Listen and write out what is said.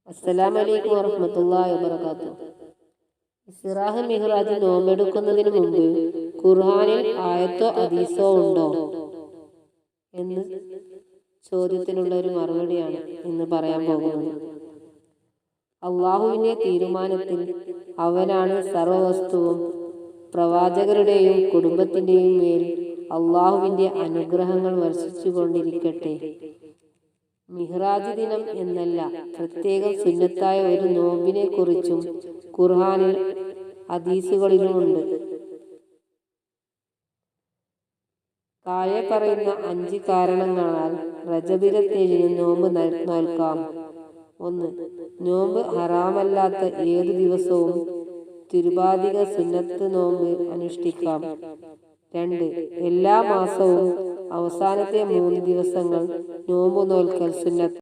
അസ്സലാമു അലൈക്കും വറഹ്മത്തുള്ളാഹി വബറകാതുഹു. ഇസ്റാഹ് മിഹ്റാജ് നോമ്പെടുക്കുന്നതിന് മുമ്പ് ഖുർആനിൽ ആയത്തോ ഹദീസോ ഉണ്ടോ എന്ന് ചോദ്യത്തിനുള്ള ഒരു മറുപടിയാണ് ഇന്ന് പറയാൻ പോകുന്നത്. അള്ളാഹുവിന്റെ തീരുമാനത്തിൽ അവനാണ് സർവവസ്തുവും. പ്രവാചകരുടെയും കുടുംബത്തിന്റെയും മേൽ അള്ളാഹുവിന്റെ അനുഗ്രഹങ്ങൾ വർഷിച്ചുകൊണ്ടിരിക്കട്ടെ. മിഹ്റാജ് ദിനം എന്നല്ല, പ്രത്യേകം സുന്നത്തായ ഒരു നോമ്പിനെ കുറിച്ചും ഖുർആനിൽ ഹദീസുകളിലുമുണ്ട്. താഴെ പറയുന്ന 5 കാരണങ്ങളാൽ റജബിലെ 7 നോമ്പ് നോൽക്കാം. 1. നോമ്പ് ഹറാമല്ലാത്ത ഏതു ദിവസവും തിരുവാതിര സുന്നത്ത് നോമ്പ് അനുഷ്ഠിക്കാം. 2. എല്ലാ മാസവും അവസാനത്തെ 3 ദിവസങ്ങൾ നോമ്പ് നോൽക്കൽ സുന്നത്ത്.